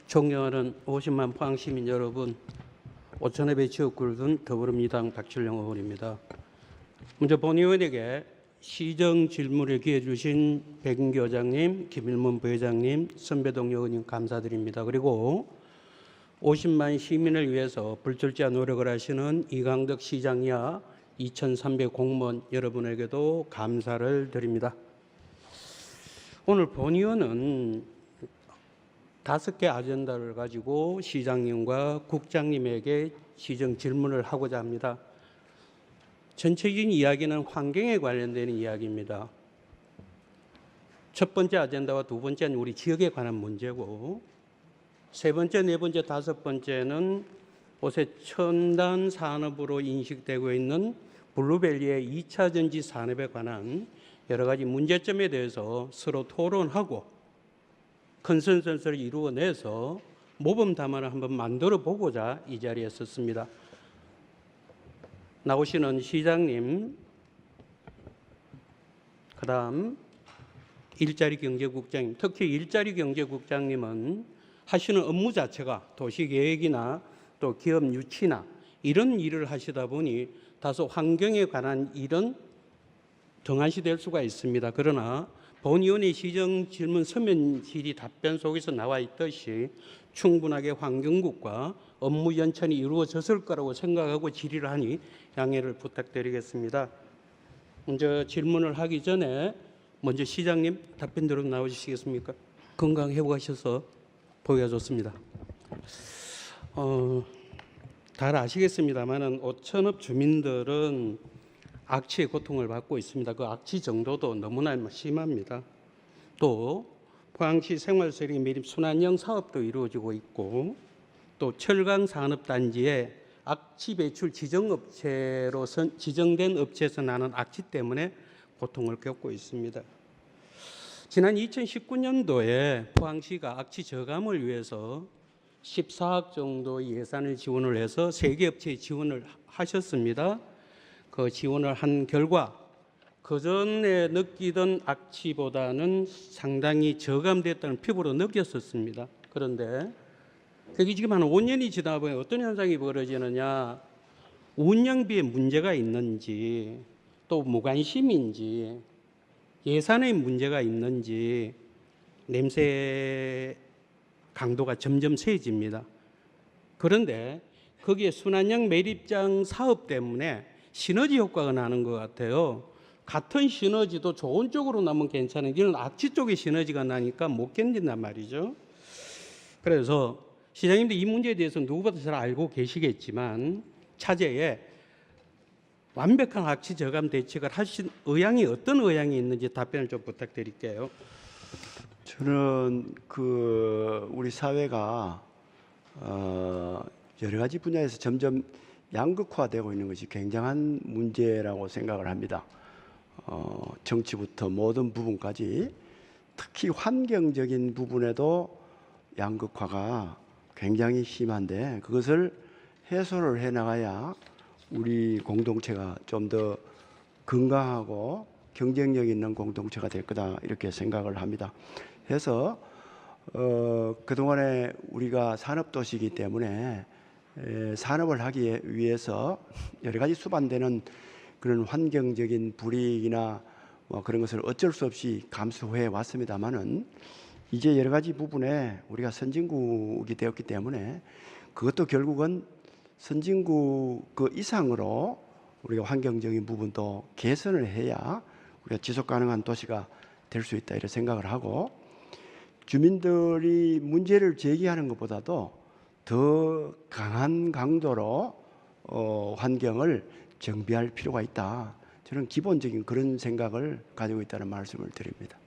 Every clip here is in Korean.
존경하는 50만 포항시민 여러분, 오천업의 지역구를 둔 더불어민주당 박철영 의원입니다. 먼저 본 의원에게 시정 질문을 기해 주신 백인교 의장님, 김일문 부회장님, 선배동 의원님 감사드립니다. 그리고 50만 시민을 위해서 불철주야 노력을 하시는 이강덕 시장이야 2,300 공무원 여러분에게도 감사를 드립니다. 오늘 본 의원은 5개 아젠다를 가지고 시장님과 국장님에게 시정 질문을 하고자 합니다. 전체적인 이야기는 환경에 관련된 이야기입니다. 첫 번째 아젠다와 두 번째는 우리 지역에 관한 문제고, 세 번째, 네 번째, 다섯 번째는 요새 첨단 산업으로 인식되고 있는 블루밸리의 2차 전지 산업에 관한 여러 가지 문제점에 대해서 서로 토론하고 컨센서스를 이루어내서 모범 답안을 한번 만들어 보고자 이 자리에 섰습니다. 나오시는 시장님, 그다음 일자리 경제국장님, 특히 일자리 경제국장님은 하시는 업무 자체가 도시계획이나 또 기업 유치나 이런 일을 하시다 보니 다소 환경에 관한 일은 등한시될 수가 있습니다. 그러나 본 의원의 시정 질문 서면 질의 답변 속에서 나와 있듯이 충분하게 환경국과 업무 연천이 이루어졌을 거라고 생각하고 질의를 하니 양해를 부탁드리겠습니다. 먼저 질문을 하기 전에 먼저 시장님 답변대로 나와주시겠습니까? 건강 회복하셔서 보기가 좋습니다. 잘 아시겠습니다만은 오천읍 주민들은 악취의 고통을 받고 있습니다. 그 악취 정도도 너무나 심합니다. 또 포항시 생활쓰레기 매립 순환형 사업도 이루어지고 있고, 또 철강산업단지에 악취 배출 지정업체로 지정된 업체에서 나는 악취 때문에 고통을 겪고 있습니다. 지난 2019년도에 포항시가 악취 저감을 위해서 14억 정도 예산을 지원을 해서 3개 업체에 지원을 하셨습니다. 그 지원을 한 결과 그 전에 느끼던 악취보다는 상당히 저감됐다는 피부로 느꼈었습니다. 그런데 그게 지금 한 5년이 지나다 보니 어떤 현상이 벌어지느냐, 운영비에 문제가 있는지 또 무관심인지 예산에 문제가 있는지 냄새 강도가 점점 세집니다. 그런데 거기에 순환형 매립장 사업 때문에 시너지 효과가 나는 것 같아요. 같은 시너지도 좋은 쪽으로 나면 괜찮은데 이런 악취 쪽에 시너지가 나니까 못 견딘단 말이죠. 그래서 시장님도 이 문제에 대해서 누구보다 잘 알고 계시겠지만 차제에 완벽한 악취 저감 대책을 하신 의향이 어떤 의향이 있는지 답변을 좀 부탁드릴게요. 저는 우리 사회가 여러 가지 분야에서 점점 양극화되고 있는 것이 굉장한 문제라고 생각을 합니다. 정치부터 모든 부분까지, 특히 환경적인 부분에도 양극화가 굉장히 심한데 그것을 해소를 해나가야 우리 공동체가 좀 더 건강하고 경쟁력 있는 공동체가 될 거다 이렇게 생각을 합니다. 그래서 그동안에 우리가 산업도시이기 때문에 산업을 하기 위해서 여러 가지 수반되는 그런 환경적인 불이익이나 그런 것을 어쩔 수 없이 감수해 왔습니다만은 이제 여러 가지 부분에 우리가 선진국이 되었기 때문에 그것도 결국은 선진국 그 이상으로 우리가 환경적인 부분도 개선을 해야 우리가 지속 가능한 도시가 될 수 있다 이런 생각을 하고, 주민들이 문제를 제기하는 것보다도 더 강한 강도로 환경을 정비할 필요가 있다. 저는 기본적인 그런 생각을 가지고 있다는 말씀을 드립니다.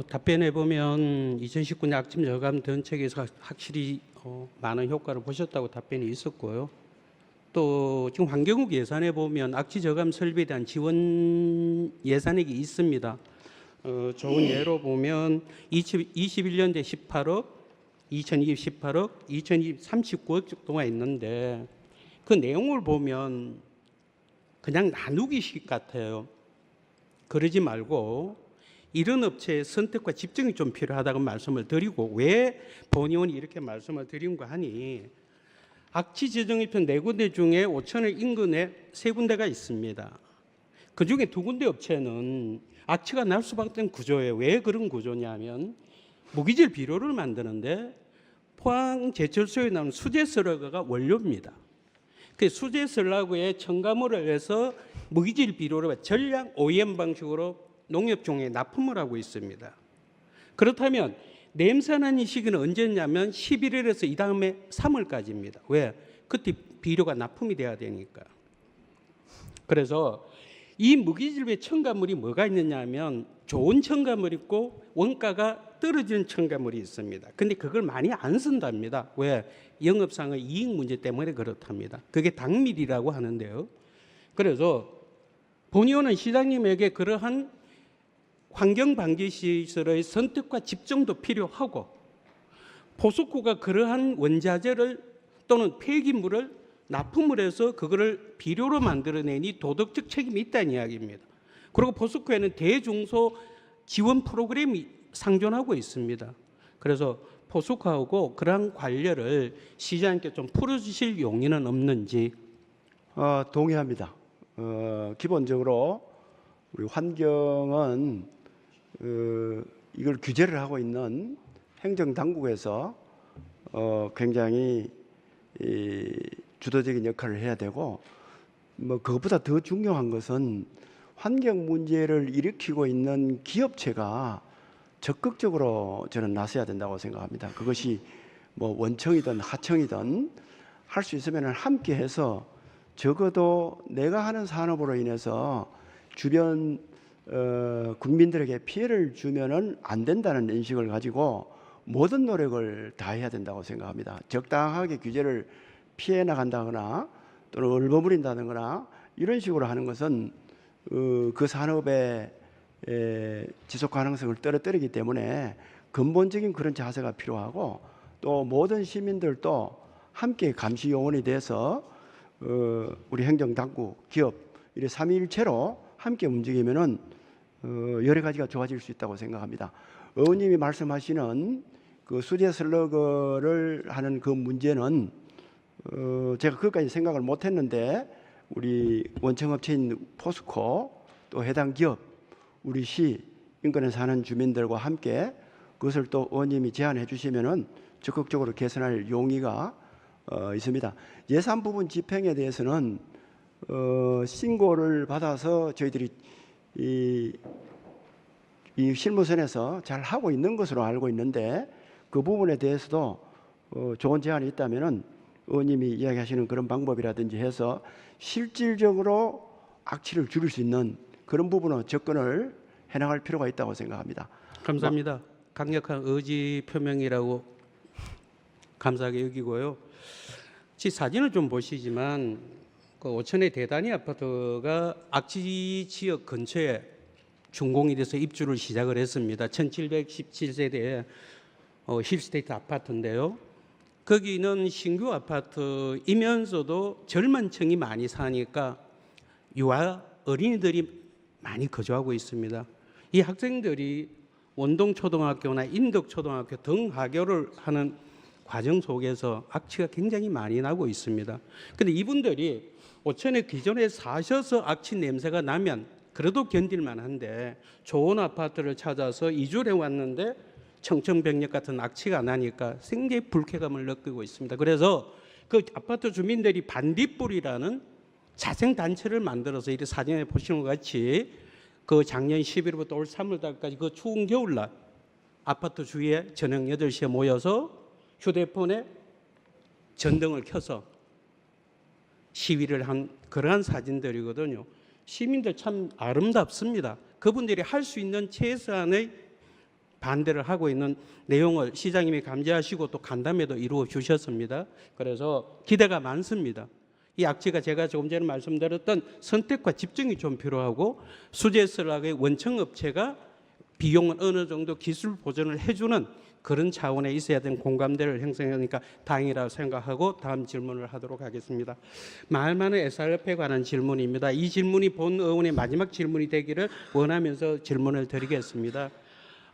답변해 보면 2019년 악취 저감 대책에서 확실히 많은 효과를 보셨다고 답변이 있었고요. 또 지금 환경국 예산에 보면 악취 저감 설비에 대한 지원 예산액이 있습니다. 좋은 예로 보면 2021년대 18억, 2020 18억, 2020 39억 정도가 있는데 그 내용을 보면 그냥 나누기식 같아요. 그러지 말고 이런 업체의 선택과 집중이 좀 필요하다고 말씀을 드리고, 왜 본의원이 이렇게 말씀을 드린가 하니, 악취 지정일표 4군데 중에 5천원 인근에 3군데가 있습니다. 그중에 2군데 업체는 악취가 날 수밖에 없는 구조예요. 왜 그런 구조냐면 무기질 비료를 만드는데 포항 제철소에 나오는 수제 슬러그가 원료입니다. 그 수제 슬러그에 첨가물을 해서 무기질 비료를 전량 OEM 방식으로 농협종에 납품을 하고 있습니다. 그렇다면 냄새나는 시기는 언제냐면 11월에서 이 다음에 3월까지입니다. 왜? 그때 비료가 납품이 돼야 되니까. 그래서 이 무기질의 첨가물이 뭐가 있느냐 하면 좋은 첨가물이 있고 원가가 떨어지는 첨가물이 있습니다. 근데 그걸 많이 안 쓴답니다. 왜? 영업상의 이익 문제 때문에 그렇답니다. 그게 당밀이라고 하는데요. 그래서 본의원은 시장님에게 그러한 환경방지시설의 선택과 집중도 필요하고, 포스코가 그러한 원자재를 또는 폐기물을 납품을 해서 그거를 비료로 만들어내니 도덕적 책임이 있다는 이야기입니다. 그리고 포스코에는 대중소 지원 프로그램이 상존하고 있습니다. 그래서 포스코하고 그러한 관련을 시장님께 좀 풀어주실 용의는 없는지. 동의합니다. 기본적으로 우리 환경은 이걸 규제를 하고 있는 행정당국에서 굉장히 주도적인 역할을 해야 되고, 뭐 그것보다 더 중요한 것은 환경 문제를 일으키고 있는 기업체가 적극적으로 저는 나서야 된다고 생각합니다. 그것이 뭐 원청이든 하청이든 할 수 있으면 함께해서 적어도 내가 하는 산업으로 인해서 주변 국민들에게 피해를 주면은 안 된다는 인식을 가지고 모든 노력을 다해야 된다고 생각합니다. 적당하게 규제를 피해 나간다거나 또는 얼버무린다거나 이런 식으로 하는 것은 그 산업의 지속 가능성을 떨어뜨리기 때문에 근본적인 그런 자세가 필요하고, 또 모든 시민들도 함께 감시 요원이 돼서 우리 행정당국, 기업 이렇게 삼위일체로 함께 움직이면은 여러 가지가 좋아질 수 있다고 생각합니다. 의원님이 말씀하시는 그 수제 슬러그를 하는 그 문제는 제가 그것까지 생각을 못했는데, 우리 원청업체인 포스코 또 해당 기업, 우리 시 인근에 사는 주민들과 함께 그것을 또 의원님이 제안해 주시면은 적극적으로 개선할 용의가 있습니다. 예산 부분 집행에 대해서는 신고를 받아서 저희들이 이 실무선에서 잘 하고 있는 것으로 알고 있는데, 그 부분에 대해서도 좋은 제안이 있다면은 의원님이 이야기하시는 그런 방법이라든지 해서 실질적으로 악취를 줄일 수 있는 그런 부분으로 접근을 해나갈 필요가 있다고 생각합니다. 감사합니다. 강력한 의지 표명이라고 감사하게 여기고요. 지 사진을 좀 보시지만 그 오천의 대단위 아파트가 악취 지역 근처에 준공이 돼서 입주를 시작을 했습니다. 1717세대의 힐스테이트 아파트인데요. 거기는 신규 아파트이면서도 젊은 층이 많이 사니까 유아 어린이들이 많이 거주하고 있습니다. 이 학생들이 원동초등학교나 인덕초등학교 등 하교를 하는 과정 속에서 악취가 굉장히 많이 나고 있습니다. 그런데 이분들이 오천에 기존에 사셔서 악취 냄새가 나면 그래도 견딜만 한데, 좋은 아파트를 찾아서 이주를 해왔는데 청천벽력 같은 악취가 나니까 굉장히 불쾌감을 느끼고 있습니다. 그래서 그 아파트 주민들이 반딧불이라는 자생단체를 만들어서 이 사진에 보시는 것 같이 그 작년 11월부터 올 3월달까지 그 추운 겨울날 아파트 주위에 저녁 8시에 모여서 휴대폰에 전등을 켜서 시위를 한 그러한 사진들이거든요. 시민들 참 아름답습니다. 그분들이 할 수 있는 최소한의 반대를 하고 있는 내용을 시장님이 감지하시고 또 간담회도 이루어 주셨습니다. 그래서 기대가 많습니다. 이 악취가 제가 조금 전에 말씀드렸던 선택과 집중이 좀 필요하고, 수제 슬락의 원청업체가 비용은 어느 정도 기술 보전을 해주는 그런 차원에 있어야 되는 공감대를 형성하니까 다행이라고 생각하고 다음 질문을 하도록 하겠습니다. 말 많은 SRF에 관한 질문입니다. 이 질문이 본 의원의 마지막 질문이 되기를 원하면서 질문을 드리겠습니다.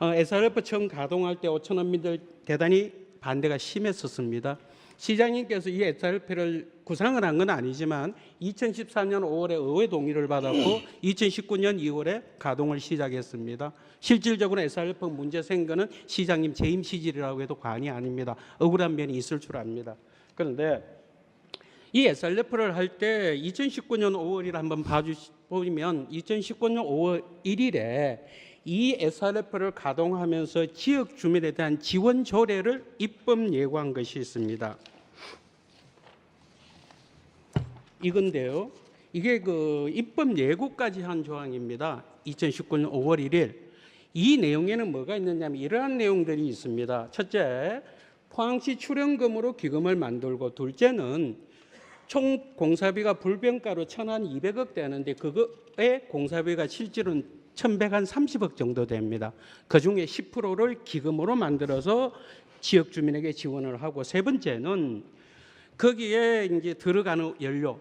SRF 처음 가동할 때 5천원민들 대단히 반대가 심했었습니다. 시장님께서 이 SRF를 구상을 한 건 아니지만 2013년 5월에 의회 동의를 받았고 2019년 2월에 가동을 시작했습니다. 실질적으로 SRF 문제 생긴 거는 시장님 재임 시질이라고 해도 과언이 아닙니다. 억울한 면이 있을 줄 압니다. 그런데 이 SRF를 할 때 2019년 5월이라 한번 보면 2019년 5월 1일에 이 SRF를 가동하면서 지역 주민에 대한 지원 조례를 입법 예고한 것이 있습니다. 이건데요. 이게 그 입법 예고까지 한 조항입니다. 2019년 5월 1일. 이 내용에는 뭐가 있느냐면 이러한 내용들이 있습니다. 첫째, 포항시 출연금으로 기금을 만들고, 둘째는 총 공사비가 불변가로 1,200억 되는데 그거의 공사비가 실질은 1,130억 정도 됩니다. 그중에 10%를 기금으로 만들어서 지역 주민에게 지원을 하고, 세 번째는 거기에 이제 들어가는 연료,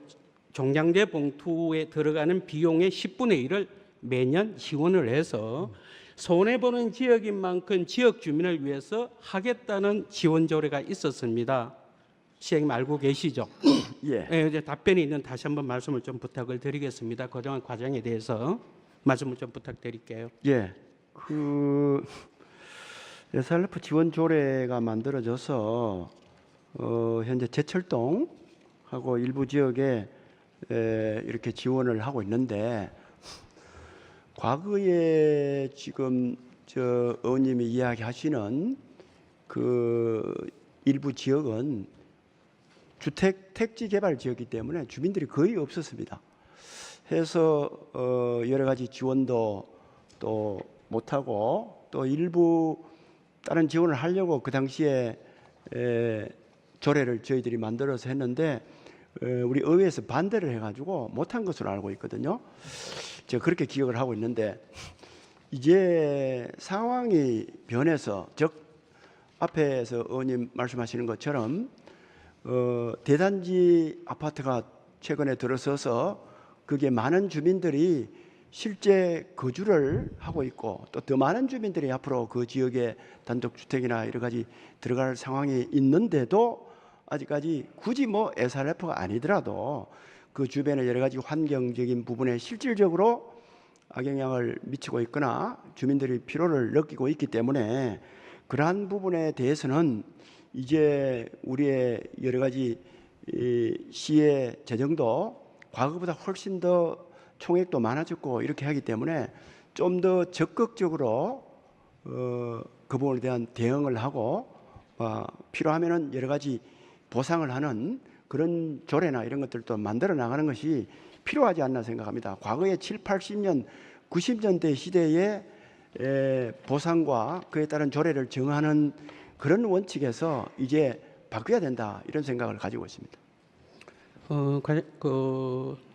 종량제 봉투에 들어가는 비용의 10분의 1을 매년 지원을 해서 손해보는 지역인 만큼 지역 주민을 위해서 하겠다는 지원 조례가 있었습니다. 시장님 알고 계시죠? 예. 네, 이제 답변이 있는 다시 한번 말씀을 좀 부탁을 드리겠습니다. 그동안 과정에 대해서 말씀을 좀 부탁드릴게요. 예. 그 SRF 지원 조례가 만들어져서 현재 제철동하고 일부 지역에 이렇게 지원을 하고 있는데, 과거에 지금 저 의원님이 이야기하시는 그 일부 지역은 주택 택지 개발 지역이기 때문에 주민들이 거의 없었습니다. 해서 여러 가지 지원도 또 못하고, 또 일부 다른 지원을 하려고 그 당시에 조례를 저희들이 만들어서 했는데 우리 의회에서 반대를 해가지고 못한 것으로 알고 있거든요. 제가 그렇게 기억을 하고 있는데, 이제 상황이 변해서, 즉 앞에서 의원님 말씀하시는 것처럼 대단지 아파트가 최근에 들어서서 그게 많은 주민들이 실제 거주를 하고 있고, 또 더 많은 주민들이 앞으로 그 지역에 단독주택이나 여러 가지 들어갈 상황이 있는데도 아직까지 굳이 뭐 SRF가 아니더라도 그 주변의 여러 가지 환경적인 부분에 실질적으로 악영향을 미치고 있거나 주민들이 피로를 느끼고 있기 때문에, 그러한 부분에 대해서는 이제 우리의 여러 가지 시의 재정도 과거보다 훨씬 더 총액도 많아졌고 이렇게 하기 때문에 좀 더 적극적으로 그 부분에 대한 대응을 하고 필요하면은 여러 가지 보상을 하는 그런 조례나 이런 것들도 만들어 나가는 것이 필요하지 않나 생각합니다. 과거에 7, 80년, 90년대 시대에 보상과 그에 따른 조례를 정하는 그런 원칙에서 이제 바뀌어야 된다, 이런 생각을 가지고 있습니다.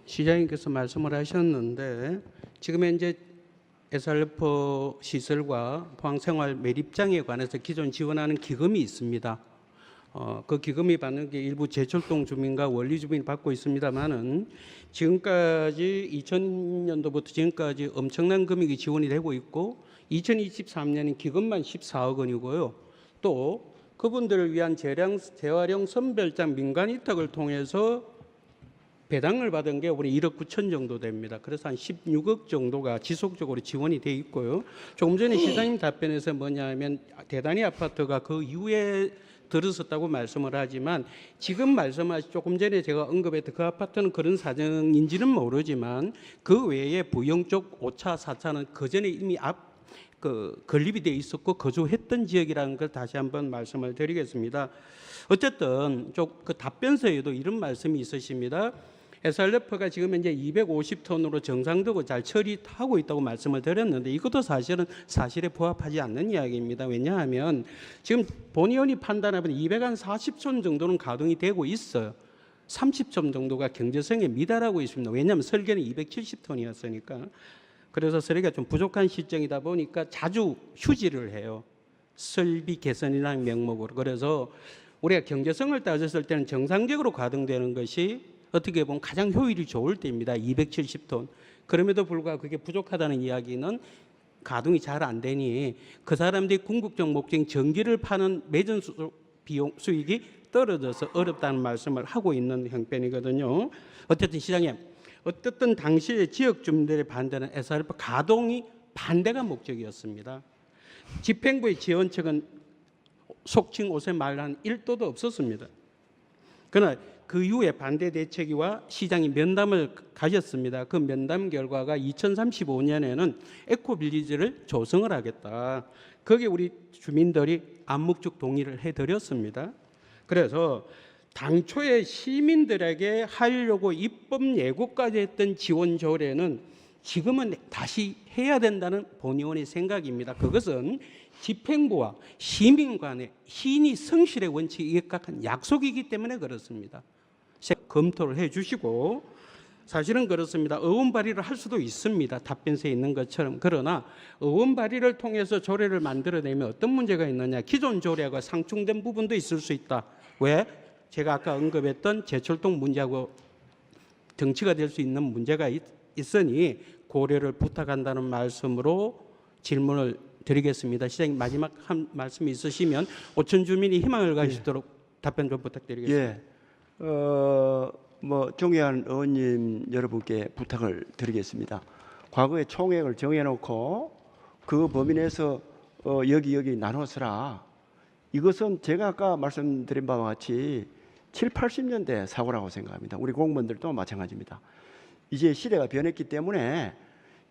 시장님께서 말씀을 하셨는데, 지금 현재 SRF 시설과 포항생활 매립장에 관해서 기존 지원하는 기금이 있습니다. 그 기금이 받는 게 일부 제철동 주민과 원리 주민이 받고 있습니다만은 지금까지 2000년도부터 지금까지 엄청난 금액이 지원이 되고 있고, 2023년은 기금만 14억 원이고요. 또 그분들을 위한 재활용 선별장 민간 위탁을 통해서 배당을 받은 게 우리 1억 9천 정도 됩니다. 그래서 한 16억 정도가 지속적으로 지원이 돼 있고요. 조금 전에 시장님 답변에서 뭐냐면 대단히 아파트가 그 이후에 들어섰다고 말씀을 하지만, 지금 말씀하신 조금 전에 제가 언급했던 그 아파트는 그런 사정인지는 모르지만 그 외에 부영 쪽 5차, 4차는 그 전에 이미 건립이 돼 있었고 거주했던 지역이라는 걸 다시 한번 말씀을 드리겠습니다. 어쨌든 그 답변서에도 이런 말씀이 있으십니다. SRF가 지금 현재 250톤으로 정상되고 잘 처리하고 있다고 말씀을 드렸는데, 이것도 사실은 사실에 부합하지 않는 이야기입니다. 왜냐하면 지금 본의원이 판단하면 240톤 정도는 가동이 되고 있어요. 30톤 정도가 경제성에 미달하고 있습니다. 왜냐하면 설계는 270톤이었으니까. 그래서 설계가 좀 부족한 시점이다 보니까 자주 휴지를 해요. 설비 개선이라는 명목으로. 그래서 우리가 경제성을 따졌을 때는 정상적으로 가동되는 것이 어떻게 보면 가장 효율이 좋을 때입니다. 270톤. 그럼에도 불구하고 그게 부족하다는 이야기는 가동이 잘 안 되니 그 사람들이 궁극적 목적인 전기를 파는 매전 비용 수익이 떨어져서 어렵다는 말씀을 하고 있는 형편이거든요. 어쨌든 시장님, 어쨌든 당시에 지역 주민들의 반대는 SRF 가동이 반대가 목적이었습니다. 집행부의 지원책은 속칭 옷에 말한 1도도 없었습니다. 그러나 그 이후에 반대 대책위와 시장이 면담을 가졌습니다. 그 면담 결과가 2035년에는 에코빌리지를 조성을 하겠다. 거기에 우리 주민들이 암묵적 동의를 해드렸습니다. 그래서 당초에 시민들에게 하려고 입법 예고까지 했던 지원 조례는 지금은 다시 해야 된다는 본의원의 생각입니다. 그것은 집행부와 시민 간의 신의 성실의 원칙에 입각한 약속이기 때문에 그렇습니다. 검토를 해 주시고, 사실은 그렇습니다. 의원 발의를 할 수도 있습니다. 답변서에 있는 것처럼. 그러나 의원 발의를 통해서 조례를 만들어내면 어떤 문제가 있느냐. 기존 조례가 상충된 부분도 있을 수 있다. 왜? 제가 아까 언급했던 재철동 문제하고 정치가 될 수 있는 문제가 있으니 고려를 부탁한다는 말씀으로 질문을 드리겠습니다. 시장님 마지막 한 말씀이 있으시면 오천 주민이 희망을 가지도록 답변 좀 부탁드리겠습니다. 존경하는 의원님 여러분께 부탁을 드리겠습니다. 과거에 총액을 정해놓고 그 범위 내에서 여기 나눠서라. 이것은 제가 아까 말씀드린 바와 같이 7, 80년대 사고라고 생각합니다. 우리 공무원들도 마찬가지입니다. 이제 시대가 변했기 때문에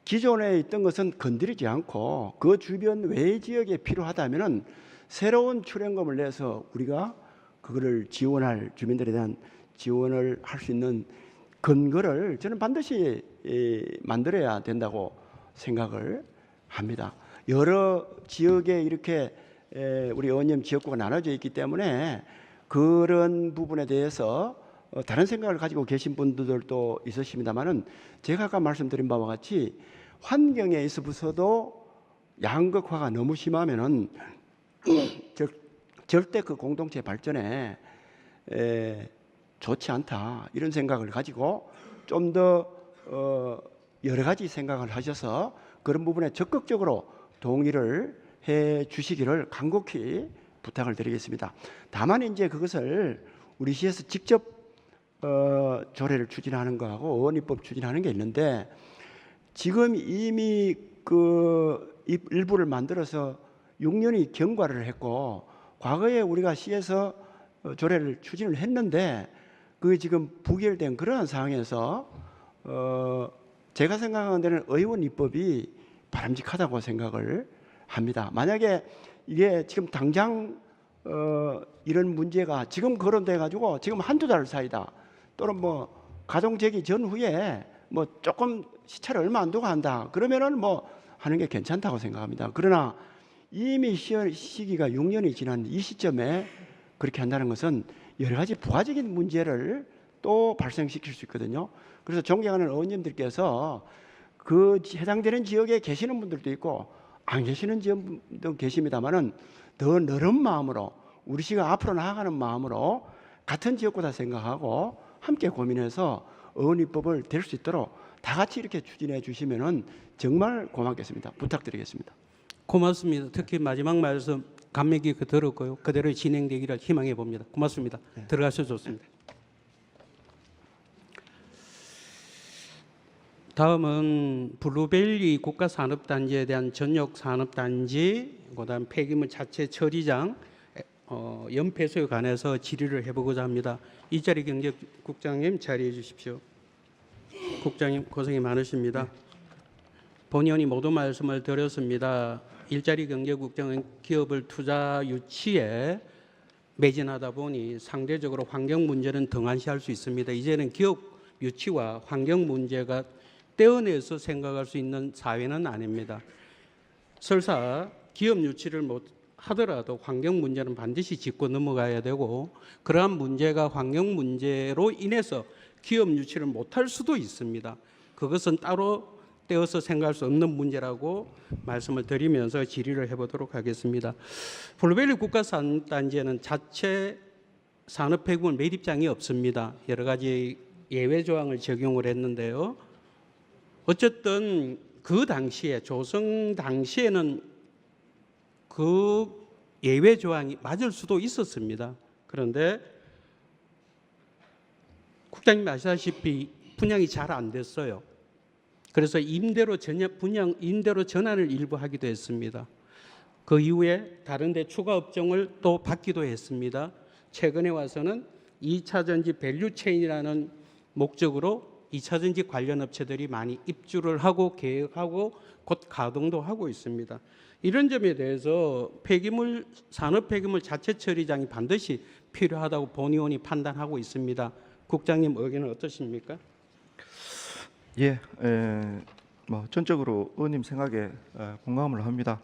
기존에 있던 것은 건드리지 않고 그 주변 외 지역에 필요하다면 새로운 출연금을 내서 우리가 그거를 지원할, 주민들에 대한 지원을 할 수 있는 근거를 저는 반드시 만들어야 된다고 생각을 합니다. 여러 지역에 이렇게 우리 의원님 지역구가 나눠져 있기 때문에 그런 부분에 대해서 다른 생각을 가지고 계신 분들도 있으십니다만은 제가 아까 말씀드린 바와 같이 환경에 있어서도 양극화가 너무 심하면은 절대 그 공동체 발전에 좋지 않다, 이런 생각을 가지고 좀 더 여러 가지 생각을 하셔서 그런 부분에 적극적으로 동의를 해 주시기를 간곡히 부탁을 드리겠습니다. 다만 이제 그것을 우리 시에서 직접 조례를 추진하는 거하고 의원입법 추진하는 게 있는데, 지금 이미 그 일부를 만들어서 6년이 경과를 했고 과거에 우리가 시에서 조례를 추진을 했는데 그게 지금 부결된 그러한 상황에서 제가 생각하는 데는 의원 입법이 바람직하다고 생각을 합니다. 만약에 이게 지금 당장 이런 문제가 지금 거론돼 가지고 지금 한두 달 사이다, 또는 뭐 가동제기 전후에 뭐 조금 시차를 얼마 안 두고 한다, 그러면은 뭐 하는 게 괜찮다고 생각합니다. 그러나 이미 시기가 6년이 지난 이 시점에 그렇게 한다는 것은 여러 가지 부가적인 문제를 또 발생시킬 수 있거든요. 그래서 존경하는 의원님들께서 그 해당되는 지역에 계시는 분들도 있고 안 계시는 지역도 계십니다만은 더 넓은 마음으로 우리 시가 앞으로 나아가는 마음으로 같은 지역구다 생각하고 함께 고민해서 의원입법을 될 수 있도록 다 같이 이렇게 추진해 주시면은 정말 고맙겠습니다. 부탁드리겠습니다. 고맙습니다. 특히 마지막 말씀 감명 깊게 들었고요. 그대로 진행되기를 희망해 봅니다. 고맙습니다. 네. 들어가셔도 좋습니다. 다음은 블루벨리 국가산업단지에 대한 전역산업단지, 그다음 폐기물 자체 처리장 연폐소에 관해서 질의를 해보고자 합니다. 이자리 경제국장님 자리해 주십시오. 국장님 고생이 많으십니다. 본의원이 모두 말씀을 드렸습니다. 일자리 경제국장은 기업을 투자 유치에 매진하다 보니 상대적으로 환경 문제는 등한시할 수 있습니다. 이제는 기업 유치와 환경 문제가 떼어내서 생각할 수 있는 사회는 아닙니다. 설사 기업 유치를 못 하더라도 환경 문제는 반드시 짚고 넘어가야 되고, 그러한 문제가 환경 문제로 인해서 기업 유치를 못할 수도 있습니다. 그것은 따로 떼어서 생각할 수 없는 문제라고 말씀을 드리면서 질의를 해보도록 하겠습니다. 블루벨리 국가산업단지에는 자체 산업폐기물 매립장이 없습니다. 여러 가지 예외 조항을 적용을 했는데요. 어쨌든 그 당시에 조성 당시에는 그 예외 조항이 맞을 수도 있었습니다. 그런데 국장님 아시다시피 분양이 잘 안 됐어요. 그래서 임대로 전환을 일부 하기도 했습니다. 그 이후에 다른 데 추가 업종을 또 받기도 했습니다. 최근에 와서는 2차 전지 밸류체인이라는 목적으로 2차 전지 관련 업체들이 많이 입주를 하고 계획하고 곧 가동도 하고 있습니다. 이런 점에 대해서 산업 폐기물 자체 처리장이 반드시 필요하다고 본의원이 판단하고 있습니다. 국장님 의견은 어떠십니까? 예, 뭐 전적으로 의원님 생각에 공감을 합니다.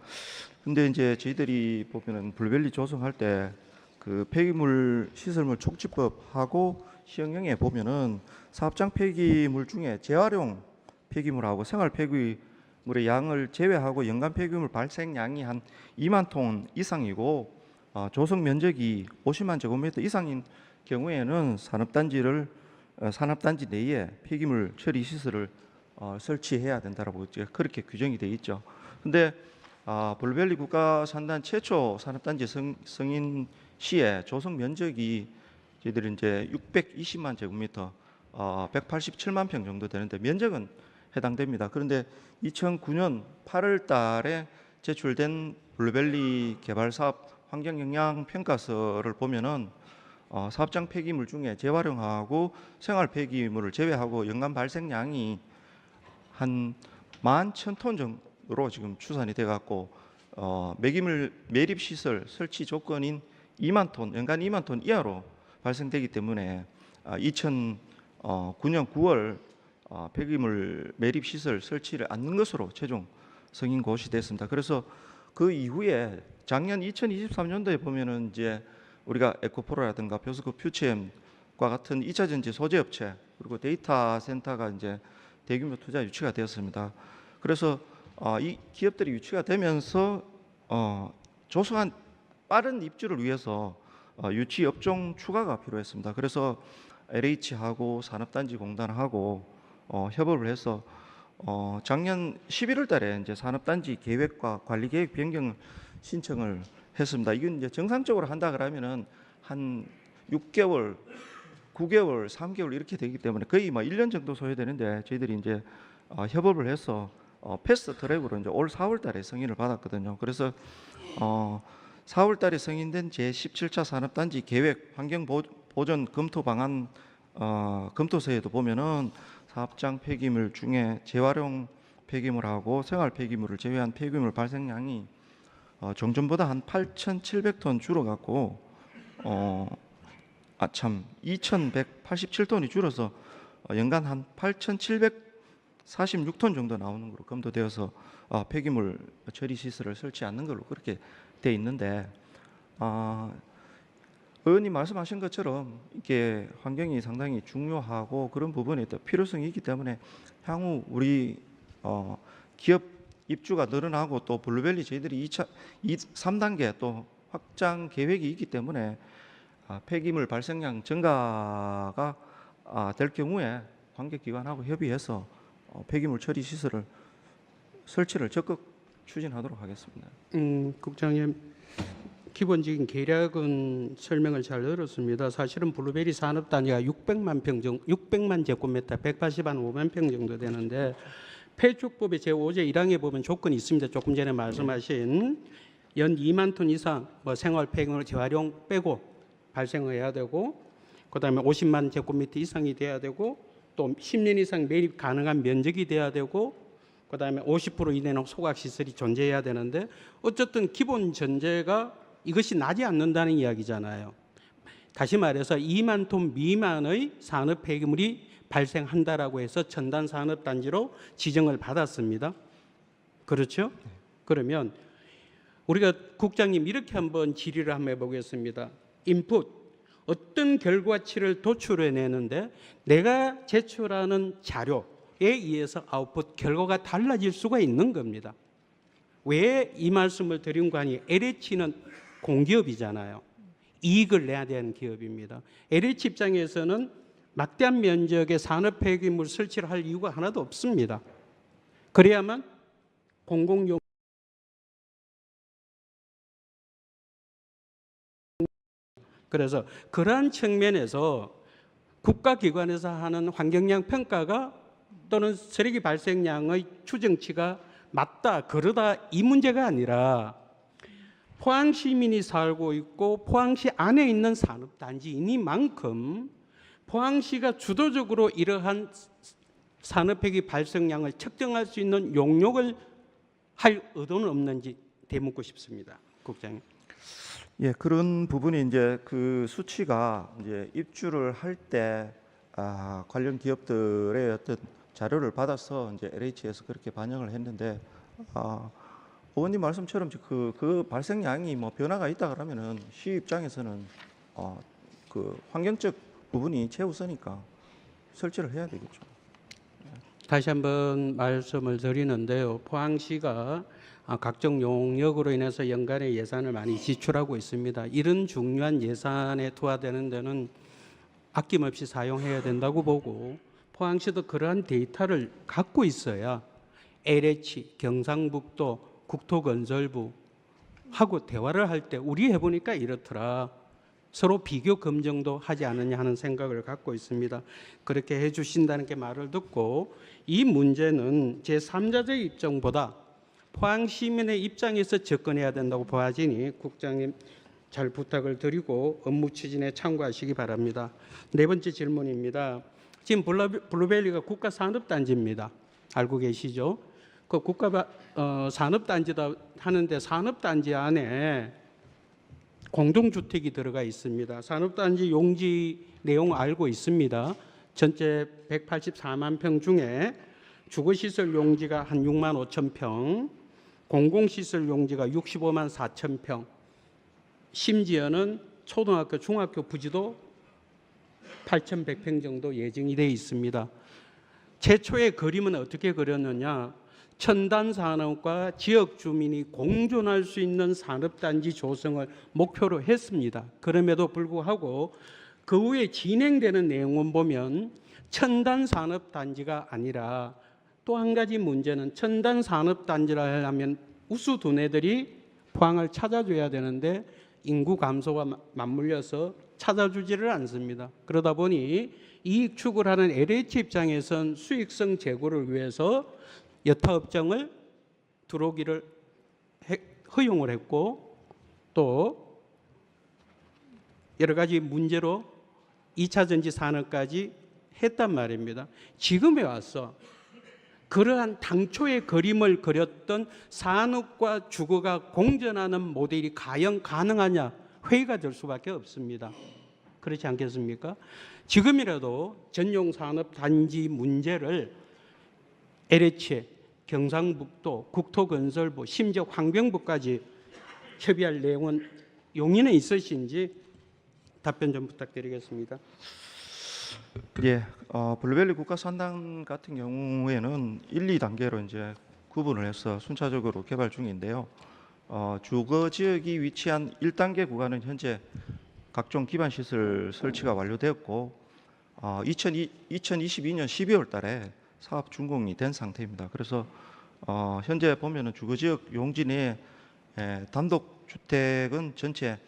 근데 이제 저희들이 보면은 블루밸리 조성할 때 그 폐기물 시설물 촉지법하고 시행령에 보면은 사업장 폐기물 중에 재활용 폐기물하고 생활 폐기물의 양을 제외하고 연간 폐기물 발생량이 한 2만 톤 이상이고 조성 면적이 50만 제곱미터 이상인 경우에는 산업단지 내에 폐기물 처리 시설을 설치해야 된다라고 그렇게 규정이 되어 있죠. 근데 블루밸리 국가산단 최초 산업단지 승인 시에 조성 면적이 저희들이 이제 620만 제곱미터, 187만 평 정도 되는데 면적은 해당됩니다. 그런데 2009년 8월달에 제출된 블루밸리 개발 사업 환경영향 평가서를 보면은 사업장 폐기물 중에 재활용하고 생활 폐기물을 제외하고 연간 발생량이 한 11,000톤 정도로 지금 추산이 돼 갖고 폐기물 매립 시설 설치 조건인 2만 톤, 연간 2만 톤 이하로 발생되기 때문에 2009년 9월 폐기물 매립 시설 설치를 않는 것으로 최종 승인 고시됐습니다. 그래서 그 이후에 작년 2023년도에 보면은 이제 우리가 에코프로라든가 표스코 퓨처엠과 같은 2차 전지 소재 업체 그리고 데이터 센터가 이제 대규모 투자 유치가 되었습니다. 그래서 이 기업들이 유치가 되면서 조성한 빠른 입주를 위해서 유치 업종 추가가 필요했습니다. 그래서 LH하고 산업단지공단하고 협업을 해서 작년 11월 달에 이제 산업단지 계획과 관리계획 변경 신청을 했습니다. 이건 이제 정상적으로 한다 그러면은 한 6개월, 9개월, 3개월 이렇게 되기 때문에 거의 뭐 1년 정도 소요되는데 저희들이 이제 협업을 해서 패스트 트랙으로 이제 올 4월 달에 승인을 받았거든요. 그래서 4월 달에 승인된 제17차 산업단지 계획 환경 보전 검토 방안 검토서에도 보면은 사업장 폐기물 중에 재활용 폐기물하고 생활 폐기물을 제외한 폐기물 발생량이 정전보다 한 8,700톤 줄어갖고 2,187톤이 줄어서 연간 한 8,746톤 정도 나오는 걸로 검토되어서 폐기물 처리 시설을 설치 않는 걸로 그렇게 돼 있는데 의원님 말씀하신 것처럼 이게 환경이 상당히 중요하고 그런 부분에 또 필요성이 있기 때문에 향후 우리 기업 입주가 늘어나고 또 블루밸리 저희들이 3단계 또 확장 계획이 있기 때문에 폐기물 발생량 증가가 될 경우에 관계기관하고 협의해서 폐기물 처리 시설을 설치를 적극 추진하도록 하겠습니다. 국장님, 기본적인 계략은 설명을 잘 들었습니다. 사실은 블루베리 산업단지가 600만 제곱미터, 180만 5만 평 정도 되는데 폐축법의 제5제 1항에 보면 조건이 있습니다. 조금 전에 말씀하신 연 2만 톤 이상 생활 폐기물 재활용 빼고 발생해야 되고, 그다음에 50만 제곱미터 이상이 돼야 되고, 또 10년 이상 매립 가능한 면적이 돼야 되고, 그다음에 50% 이내는 소각 시설이 존재해야 되는데 어쨌든 기본 전제가 이것이 나지 않는다는 이야기잖아요. 다시 말해서 2만 톤 미만의 산업 폐기물이 발생한다라고 해서 첨단 산업 단지로 지정을 받았습니다. 그렇죠? 그러면 우리가 국장님 이렇게 한번 질의를 한번 해보겠습니다. 인풋 어떤 결과치를 도출해내는데 내가 제출하는 자료 의해서 아웃풋 결과가 달라질 수가 있는 겁니다. 왜 이 말씀을 드린 거 아니에요? LH는 공기업이잖아요. 이익을 내야 되는 기업입니다. LH 입장에서는 막대한 면적의 산업 폐기물 설치를 할 이유가 하나도 없습니다. 그래야만 공공용 그래서 그러한 측면에서 국가기관에서 하는 환경량 평가가 또는 쓰레기 발생량의 추정치가 맞다 그러다 이 문제가 아니라 포항 시민이 살고 있고 포항시 안에 있는 산업단지이니만큼 포항시가 주도적으로 이러한 산업폐기 발생량을 측정할 수 있는 용역을 할 의도는 없는지 되묻고 싶습니다, 국장님. 예, 그런 부분이 이제 그 수치가 이제 입주를 할 때 관련 기업들의 어떤 자료를 받아서 이제 LH에서 그렇게 반영을 했는데 의원님 말씀처럼 그 발생량이 뭐 변화가 있다 그러면은 시 입장에서는 그 환경적 부분이 최우선이니까 설치를 해야 되겠죠. 다시 한번 말씀을 드리는데요. 포항시가 각종 용역으로 인해서 연간에 예산을 많이 지출하고 있습니다. 이런 중요한 예산에 투하되는 데는 아낌없이 사용해야 된다고 보고 포항시도 그러한 데이터를 갖고 있어야 LH, 경상북도, 국토건설부 하고 대화를 할 때 우리 해보니까 이렇더라. 서로 비교 검증도 하지 않느냐 하는 생각을 갖고 있습니다. 그렇게 해주신다는 게 말을 듣고 이 문제는 제3자의 입장보다 포항 시민의 입장에서 접근해야 된다고 보아지니 국장님 잘 부탁을 드리고 업무 추진에 참고하시기 바랍니다. 네 번째 질문입니다. 지금 블루밸리가 국가산업단지입니다. 알고 계시죠? 그 국가 산업단지다 하는데 산업단지 안에 공동주택이 들어가 있습니다. 산업단지 용지 내용 알고 있습니다. 전체 184만 평 중에 주거시설 용지가 한 6만 5천 평, 공공시설 용지가 65만 4천 평, 심지어는 초등학교, 중학교 부지도 8,100평 정도 예정이 되어 있습니다. 최초의 그림은 어떻게 그렸느냐? 첨단 산업과 지역 주민이 공존할 수 있는 산업단지 조성을 목표로 했습니다. 그럼에도 불구하고 그 후에 진행되는 내용을 보면 첨단 산업단지가 아니라 또 한 가지 문제는 첨단 산업단지를 하려면 우수 두뇌들이 포항을 찾아줘야 되는데 인구 감소와 맞물려서 찾아주지를 않습니다. 그러다 보니 이익 추구하는 LH 입장에선 수익성 제고를 위해서 여타 업종을 들어오기를 허용을 했고 또 여러 가지 문제로 2차 전지 산업까지 했단 말입니다. 지금에 와서 그러한 당초의 그림을 그렸던 산업과 주거가 공존하는 모델이 과연 가능하냐 회의가 될 수밖에 없습니다. 그렇지 않겠습니까? 지금이라도 전용 산업 단지 문제를 LH, 경상북도, 국토건설부, 심지어 환경부까지 협의할 내용은 용의는 있으신지 답변 좀 부탁드리겠습니다. 예, 블루밸리 국가산단 같은 경우에는 1, 2단계로 이제 구분을 해서 순차적으로 개발 중인데요. 주거 지역이 위치한 1단계 구간은 현재 각종 기반 시설 설치가 완료되었고 2022년 12월 달에 사업 준공이 된 상태입니다. 그래서 현재 보면은 주거 지역 용지 내에 단독 주택은 전체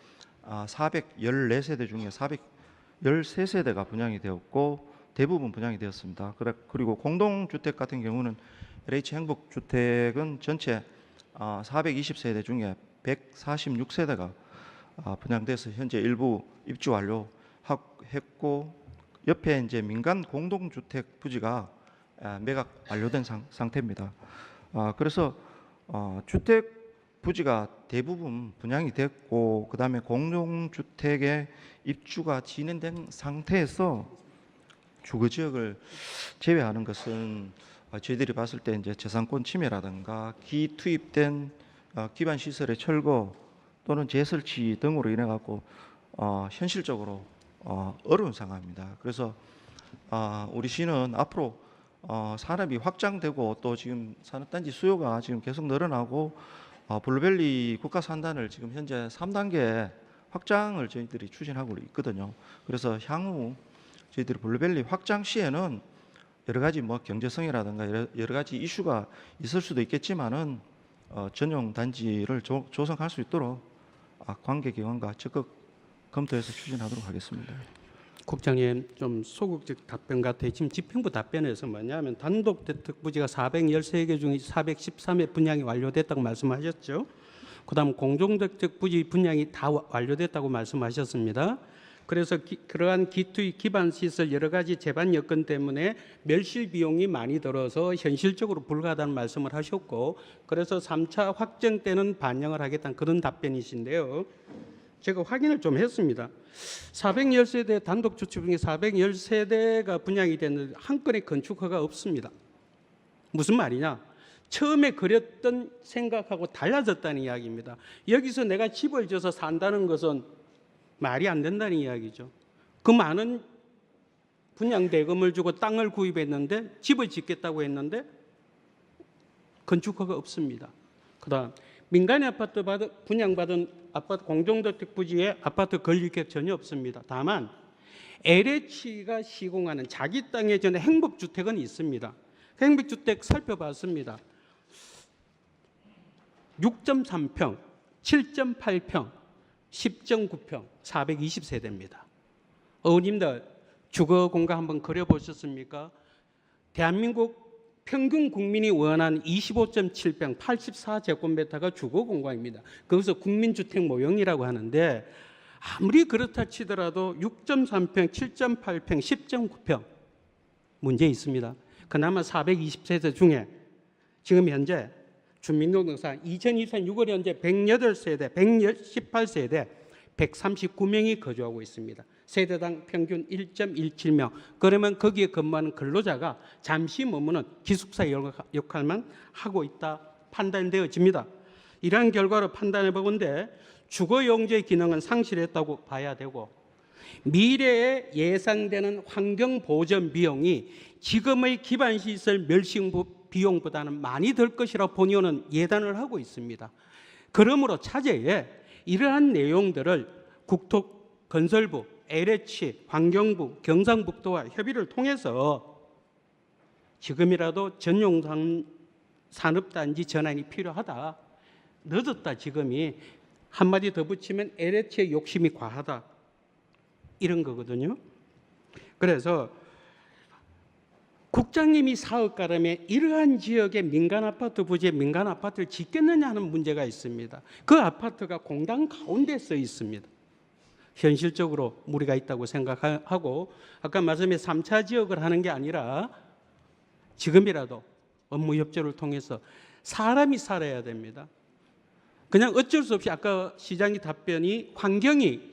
414세대 중에 413세대가 분양이 되었고 대부분 분양이 되었습니다. 그리고 공동주택 같은 경우는 LH 행복주택은 전체 420세대 중에 146세대가 분양돼서 현재 일부 입주 완료했고 옆에 이제 민간 공동주택 부지가 매각 완료된 상태입니다. 그래서 주택 부지가 대부분 분양이 됐고 그다음에 공동주택의 입주가 진행된 상태에서 주거 지역을 제외하는 것은 저희들이 봤을 때 이제 재산권 침해라든가 기투입된 기반 시설의 철거 또는 재설치 등으로 인해 갖고 현실적으로 어려운 상황입니다. 그래서 우리 시는 앞으로 산업이 확장되고 또 지금 산업단지 수요가 지금 계속 늘어나고 블루밸리 국가산단을 지금 현재 3단계 확장을 저희들이 추진하고 있거든요. 그래서 향후 저희들이 블루밸리 확장 시에는 여러 가지 뭐 경제성이라든가 여러 가지 이슈가 있을 수도 있겠지만은 전용 단지를 조성할 수 있도록 관계기관과 적극 검토해서 추진하도록 하겠습니다. 국장님 좀 소극적 답변 같아요. 지금 집행부 답변에서 뭐냐면 단독 대특 부지가 413개 중에 413회 분양이 완료됐다고 말씀하셨죠. 그다음 공동대특 부지 분양이 다 완료됐다고 말씀하셨습니다. 그래서 그러한 기투의 기반 시설 여러 가지 제반 여건 때문에 멸실 비용이 많이 들어서 현실적으로 불가하다는 말씀을 하셨고, 그래서 3차 확정 때는 반영을 하겠다는 그런 답변이신데요. 제가 확인을 좀 했습니다. 410세대 단독 주택 중에 410세대가 분양이 됐는데 한 건의 건축허가 없습니다. 무슨 말이냐? 처음에 그렸던 생각하고 달라졌다는 이야기입니다. 여기서 내가 집을 져서 산다는 것은 말이 안 된다는 이야기죠. 그 많은 분양 대금을 주고 땅을 구입했는데 집을 짓겠다고 했는데 건축허가 없습니다. 그다음 민간의 아파트 분양받은 아파트 공동주택 부지에 아파트 건립 계획 전혀 없습니다. 다만 LH가 시공하는 자기 땅에 전에 행복주택은 있습니다. 행복주택 살펴봤습니다. 6.3평, 7.8평, 10.9평, 420세대입니다. 어머님들 주거 공간 한번 그려보셨습니까? 대한민국 평균 국민이 원하는 25.7평, 84제곱미터가 주거 공간입니다. 거기서 국민주택 모형이라고 하는데 아무리 그렇다 치더라도 6.3평, 7.8평, 10.9평 문제 있습니다. 그나마 420세대 중에 지금 현재 주민등록상 2023 6월 현재 108세대, 118세대, 139명이 거주하고 있습니다. 세대당 평균 1.17명. 그러면 거기에 근무하는 근로자가 잠시 머무는 기숙사 역할만 하고 있다 판단되어집니다. 이러한 결과로 판단해 보건대 주거 용도의 기능은 상실했다고 봐야 되고, 미래에 예상되는 환경 보전 비용이 지금의 기반 시설 멸실 비용보다는 많이 들 것이라고 본의원은 예단을 하고 있습니다. 그러므로 차제에 이러한 내용들을 국토건설부, LH, 환경부, 경상북도와 협의를 통해서 지금이라도 전용 산업단지 전환이 필요하다. 늦었다 지금이. 한마디 더 붙이면 LH의 욕심이 과하다. 이런 거거든요. 그래서 국장님이 사업가라면 이러한 지역의 민간 아파트 부지에 민간 아파트를 짓겠느냐 하는 문제가 있습니다. 그 아파트가 공단 가운데 써 있습니다. 현실적으로 무리가 있다고 생각하고, 아까 말씀에 3차 지역을 하는 게 아니라 지금이라도 업무 협조를 통해서 사람이 살아야 됩니다. 그냥 어쩔 수 없이 아까 시장의 답변이 환경이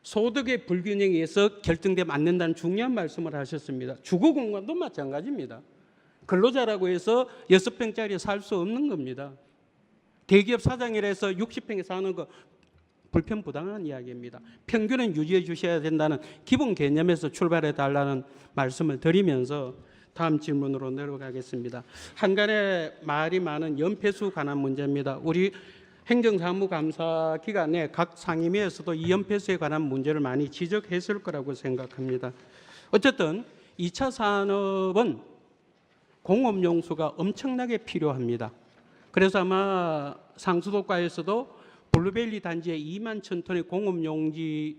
소득의 불균형에 의해서 결정되면 안 된다는 중요한 말씀을 하셨습니다. 주거 공간도 마찬가지입니다. 근로자라고 해서 6평짜리에 살 수 없는 겁니다. 대기업 사장이라서 60평에 사는 거 불편부당한 이야기입니다. 평균은 유지해 주셔야 된다는 기본 개념에서 출발해 달라는 말씀을 드리면서 다음 질문으로 내려가겠습니다. 한간에 말이 많은 연폐수 관한 문제입니다. 우리 행정사무감사 기간에 각 상임위에서도 이 연폐수에 관한 문제를 많이 지적했을 거라고 생각합니다. 어쨌든 2차 산업은 공업용수가 엄청나게 필요합니다. 그래서 아마 상수도과에서도 블루밸리 단지에 2만 1,000톤의 공업용수를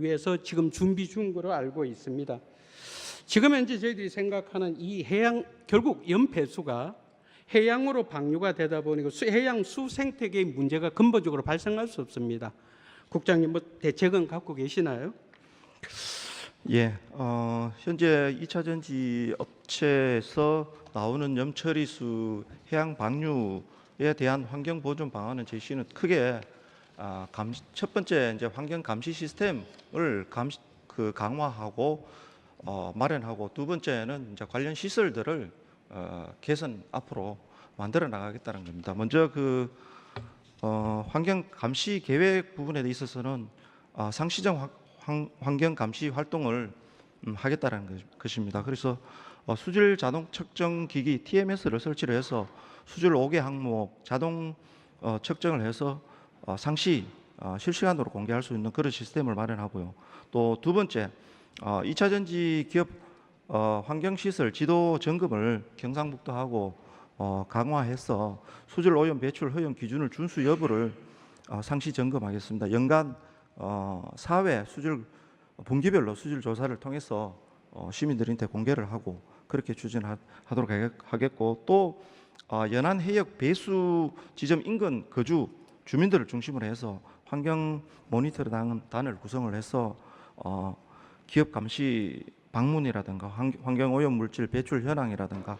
위해서 지금 준비 중인 것으로 알고 있습니다. 지금 현재 저희들이 생각하는 이 해양, 결국 연폐수가 해양으로 방류가 되다 보니까 해양 수생태계의 문제가 근본적으로 발생할 수 없습니다. 국장님 뭐 대책은 갖고 계시나요? 예, 현재 2차 전지 업체에서 나오는 염처리수 해양 방류에 대한 환경 보존 방안은 제시는 크게 첫 번째 이제 환경 감시 시스템을 강화하고 마련하고, 두 번째는 이제 관련 시설들을 개선 앞으로 만들어 나가겠다는 겁니다. 먼저 환경 감시 계획 부분에 있어서는 상시적 환경 감시 활동을 하겠다라는 것입니다. 그래서 수질 자동 측정 기기 TMS를 설치를 해서 수질 5개 항목 자동 측정을 해서 상시 실시간으로 공개할 수 있는 그런 시스템을 마련하고요. 또 두 번째, 2차 전지 기업 환경시설 지도 점검을 경상북도하고 강화해서 수질 오염 배출 허용 기준을 준수 여부를 상시 점검하겠습니다. 연간 4회 수질 분기별로 수질 조사를 통해서 시민들한테 공개를 하고 그렇게 추진하도록 하겠고, 또 연안 해역 배수 지점 인근 거주 주민들을 중심으로 해서 환경 모니터단을 구성을 해서 기업 감시 방문이라든가 환경 오염 물질 배출 현황이라든가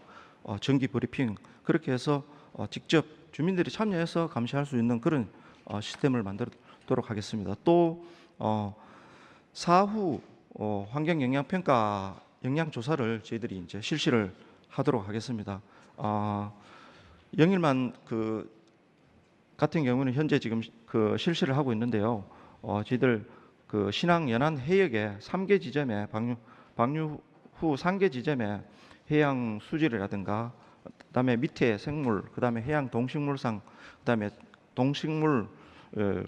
정기 브리핑 그렇게 해서 직접 주민들이 참여해서 감시할 수 있는 그런 시스템을 만들도록 하겠습니다. 또 사후 환경 영향 평가 영향 조사를 저희들이 이제 실시를 하도록 하겠습니다. 영일만 같은 경우는 현재 지금 실시를 하고 있는데요. 저희들 신항 연안 해역의 3개 지점에 방류 후 3개 지점에 해양 수질이라든가 그다음에 밑에 생물, 그다음에 해양 동식물상, 그다음에 동식물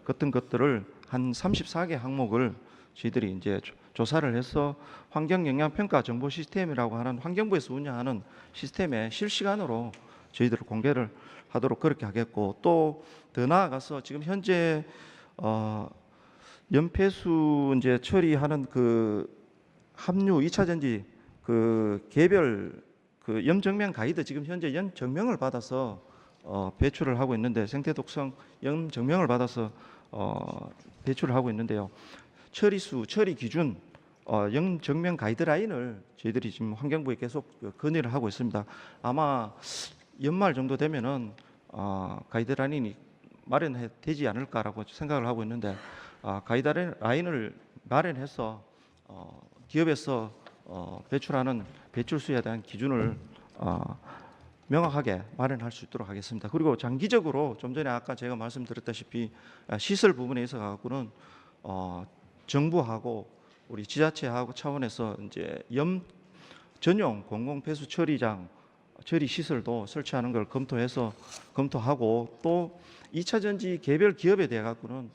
같은 것들을 한 34개 항목을 저희들이 이제 조사를 해서 환경 영향 평가 정보 시스템이라고 하는 환경부에서 운영하는 시스템에 실시간으로 저희들을 공개를 하도록 그렇게 하겠고, 또 더 나아가서 지금 현재 연폐수 이제 처리하는 함유 2차 전지 개별 염정면 가이드 지금 현재 염정명을 받아서 배출을 하고 있는데, 생태 독성 염정명을 받아서 배출을 하고 있는데요. 처리수, 처리 기준 염정명 가이드라인을 저희들이 지금 환경부에 계속 건의를 하고 있습니다. 아마 연말 정도 되면은 가이드라인이 마련되지 않을까라고 생각을 하고 있는데, 가이드라인을 마련해서 기업에서 배출하는 배출수에 대한 기준을 명확하게 마련할 수 있도록 하겠습니다. 그리고 장기적으로 좀 전에 아까 제가 말씀드렸다시피 시설 부분에 있어 갖고는 정부하고 우리 지자체하고 차원에서 이제 염 전용 공공 폐수 처리장 처리 시설도 설치하는 걸 검토하고, 또 2차 전지 개별 기업에 대해 갖고는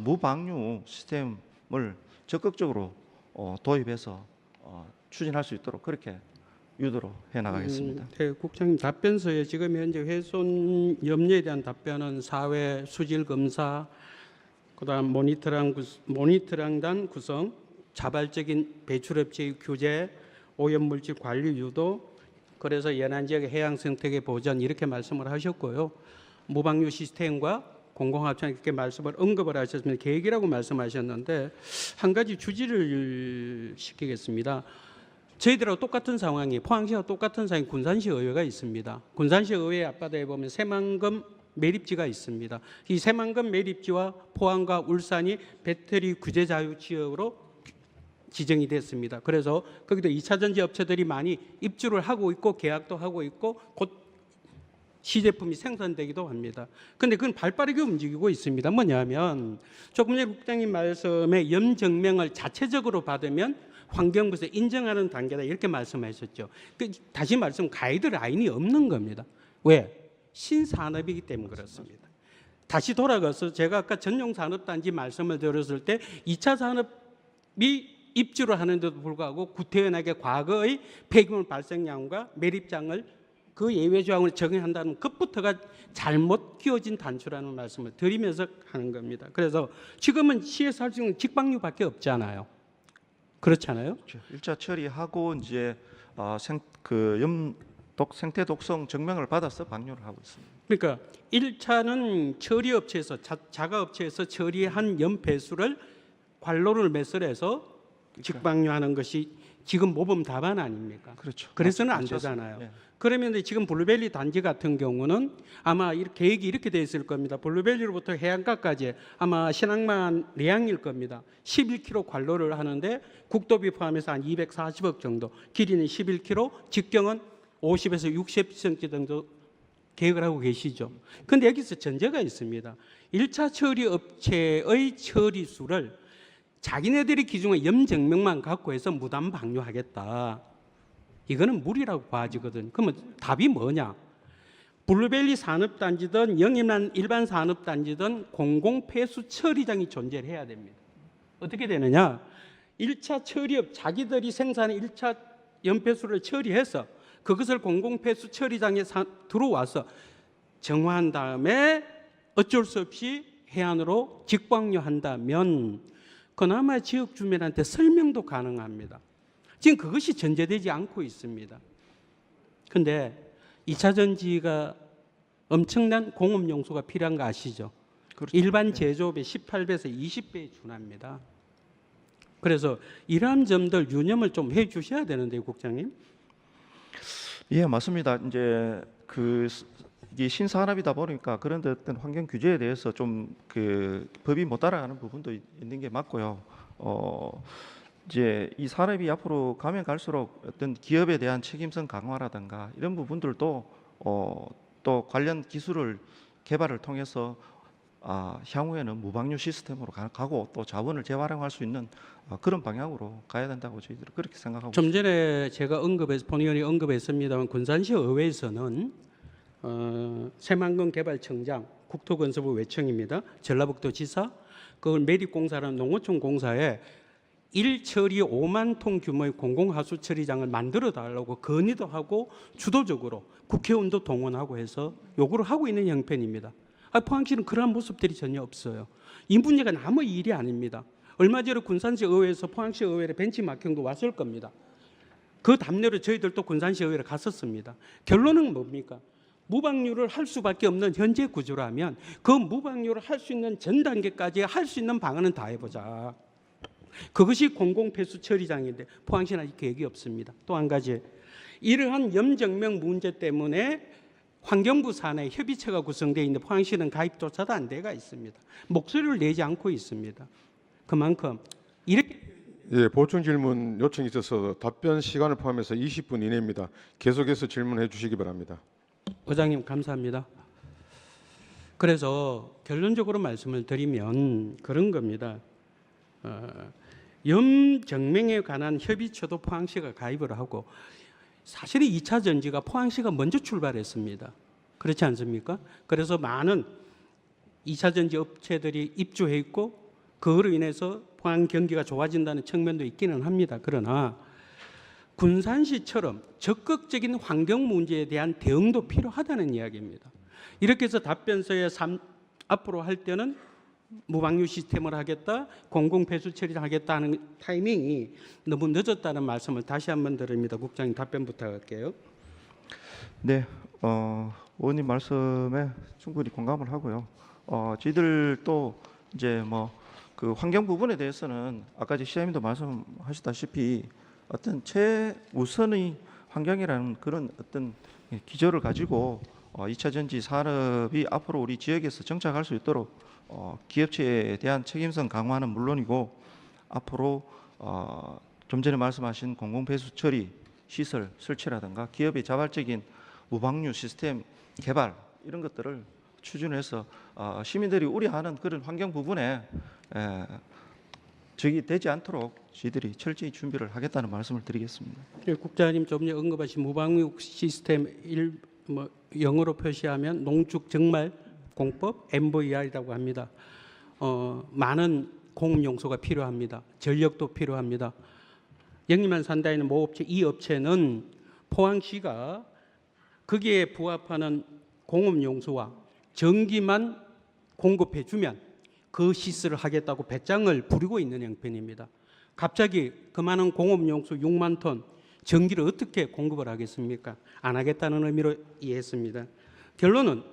무방류 시스템을 적극적으로 도입해서 추진할 수 있도록 그렇게 유도로 해 나가겠습니다. 네, 국장님 답변서에 지금 현재 훼손 염려에 대한 답변은 사회 수질 검사, 그다음 모니터링단 구성, 자발적인 배출업체의 규제, 오염물질 관리 유도, 그래서 연안 지역의 해양 생태계 보전 이렇게 말씀을 하셨고요. 무방류 시스템과 공공합창 이렇게 말씀을 언급을 하셨습니다. 계획이라고 말씀하셨는데 한 가지 주지를 시키겠습니다. 저희들하고 똑같은 상황이 포항시와 똑같은 상황이 군산시 의회가 있습니다. 군산시 의회 앞바다에 보면 새만금 매립지가 있습니다. 이 새만금 매립지와 포항과 울산이 배터리 규제 자유 지역으로 지정이 됐습니다. 그래서 거기도 2차 전지 업체들이 많이 입주를 하고 있고 계약도 하고 있고 곧 시제품이 생산되기도 합니다. 그런데 그건 발빠르게 움직이고 있습니다. 뭐냐면 조금 전에 국장님 말씀에 염정명을 자체적으로 받으면 환경부에서 인정하는 단계다 이렇게 말씀하셨죠. 다시 말씀 가이드라인이 없는 겁니다. 왜? 신산업이기 때문에 그렇습니다. 다시 돌아가서 제가 아까 전용산업단지 말씀을 드렸을 때 2차 산업이 입주를 하는데도 불구하고 구태연하게 과거의 폐기물 발생량과 매립장을 그 예외 조항을 적용한다는 것부터가 잘못 끼워진 단추라는 말씀을 드리면서 하는 겁니다. 그래서 지금은 시에서 할 수 있는 직방류밖에 없잖아요. 그렇잖아요. 1차 처리하고 이제 생태 독성 증명을 받아서 방류를 하고 있습니다. 그러니까 1차는 처리업체에서 자가업체에서 처리한 염폐수를 관로를 매설해서 직방류하는 것이 지금 모범 답안 아닙니까? 그렇죠. 그래서는 안 맞습니다. 되잖아요. 네. 그러면 지금 블루밸리 단지 같은 경우는 아마 계획이 이렇게 돼 있을 겁니다. 블루밸리로부터 해안가까지 아마 신항만 내양일 겁니다. 11km 관로를 하는데 국도비 포함해서 한 240억 정도, 길이는 11km, 직경은 50에서 60cm 정도 계획을 하고 계시죠. 그런데 여기서 전제가 있습니다. 1차 처리 업체의 처리수를 자기네들이 기준의 염증명만 갖고 해서 무단 방류하겠다. 이거는 무리라고 봐지거든. 그러면 답이 뭐냐? 블루밸리 산업단지든 영림란 일반 산업단지든 공공폐수 처리장이 존재를 해야 됩니다. 어떻게 되느냐? 1차 처리업 자기들이 생산한 1차 연폐수를 처리해서 그것을 공공폐수 처리장에 들어와서 정화한 다음에 어쩔 수 없이 해안으로 직방류한다면 그나마 지역 주민한테 설명도 가능합니다. 지금 그것이 전제되지 않고 있습니다. 그런데 2차 전지가 엄청난 공업 용수가 필요한 거 아시죠? 그렇죠. 일반 제조업의 18배에서 20배에 준합니다. 그래서 이러한 점들 유념을 좀 해 주셔야 되는데요, 국장님. 예, 맞습니다. 이제 이게 신산업이다 보니까 그런 어떤 환경 규제에 대해서 좀 그 법이 못 따라가는 부분도 있는 게 맞고요. 이제 이 산업이 앞으로 가면 갈수록 어떤 기업에 대한 책임성 강화라든가 이런 부분들도 또 관련 기술을 개발을 통해서 향후에는 무방류 시스템으로 가고 또 자원을 재활용할 수 있는 그런 방향으로 가야 된다고 저희들은 그렇게 생각하고 좀 있습니다. 전에 제가 본 의원이 언급했습니다만 군산시 의회에서는 새만금 개발청장, 국토건설부 외청입니다. 전라북도 지사, 그걸 매립공사라는 농어촌 공사에 1처리 5만 톤 규모의 공공하수 처리장을 만들어 달라고 건의도 하고 주도적으로 국회의원도 동원하고 해서 요구를 하고 있는 형편입니다. 포항시는 그러한 모습들이 전혀 없어요. 이 문제가 남의 일이 아닙니다. 얼마 전에 군산시 의회에서 포항시 의회에 벤치마킹도 왔을 겁니다. 그 답례로 저희들도 군산시 의회에 갔었습니다. 결론은 뭡니까? 무방류를 할 수밖에 없는 현재 구조라면 그 무방류를 할 수 있는 전 단계까지 할 수 있는 방안은 다 해보자. 그것이 공공폐수 처리장인데 포항시는 아직 계획이 없습니다. 또 한 가지, 이러한 염정명 문제 때문에 환경부 산하의 협의체가 구성되어 있는데 포항시는 가입조차도 안 돼가 있습니다. 목소리를 내지 않고 있습니다. 그만큼 이렇게 예, 보충 질문 요청이 있어서 답변 시간을 포함해서 20분 이내입니다. 계속해서 질문해 주시기 바랍니다. 의장님 감사합니다. 그래서 결론적으로 말씀을 드리면 그런 겁니다. 염정명에 관한 협의체도 포항시가 가입을 하고 사실은 2차 전지가 포항시가 먼저 출발했습니다. 그렇지 않습니까? 그래서 많은 2차 전지 업체들이 입주해 있고 그로 인해서 포항 경기가 좋아진다는 측면도 있기는 합니다. 그러나 군산시처럼 적극적인 환경 문제에 대한 대응도 필요하다는 이야기입니다. 이렇게 해서 답변서에 앞으로 할 때는 무방류 시스템을 하겠다, 공공폐수 처리를 하겠다 하는 타이밍이 너무 늦었다는 말씀을 다시 한번 드립니다. 국장님 답변 부탁할게요. 네, 의원님 말씀에 충분히 공감을 하고요. 저희들도 이제 뭐 그 환경 부분에 대해서는 아까 시장님도 말씀하셨다시피 어떤 최우선의 환경이라는 그런 어떤 기조를 가지고 2차 전지 산업이 앞으로 우리 지역에서 정착할 수 있도록 기업체에 대한 책임성 강화는 물론이고 앞으로 좀 전에 말씀하신 공공폐수 처리 시설 설치라든가 기업의 자발적인 무방류 시스템 개발 이런 것들을 추진해서 시민들이 우려하는 그런 환경 부분에 적이 되지 않도록 저희들이 철저히 준비를 하겠다는 말씀을 드리겠습니다. 국장님 좀 전에 언급하신 무방류 시스템 영어로 표시하면 농축 정말 공법 MVR이라고 합니다. 많은 공업 용소가 필요합니다. 전력도 필요합니다. 영림만 산다에 있는 모업체 이 업체는 포항시가 거기에 부합하는 공업 용소와 전기만 공급해 주면 그 시스를 하겠다고 배짱을 부리고 있는 형편입니다. 갑자기 그 많은 공업 용소 6만 톤 전기를 어떻게 공급을 하겠습니까? 안 하겠다는 의미로 이해했습니다. 결론은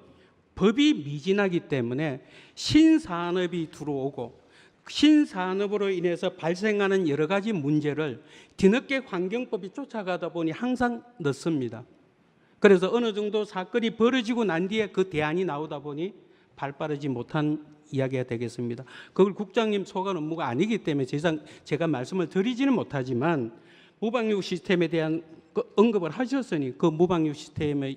법이 미진하기 때문에 신산업이 들어오고 신산업으로 인해서 발생하는 여러 가지 문제를 뒤늦게 환경법이 쫓아가다 보니 항상 늦습니다. 그래서 어느 정도 사건이 벌어지고 난 뒤에 그 대안이 나오다 보니 발빠르지 못한 이야기가 되겠습니다. 그걸 국장님 소관 업무가 아니기 때문에 제가 말씀을 드리지는 못하지만 무방류 시스템에 대한 언급을 하셨으니 그 무방류 시스템의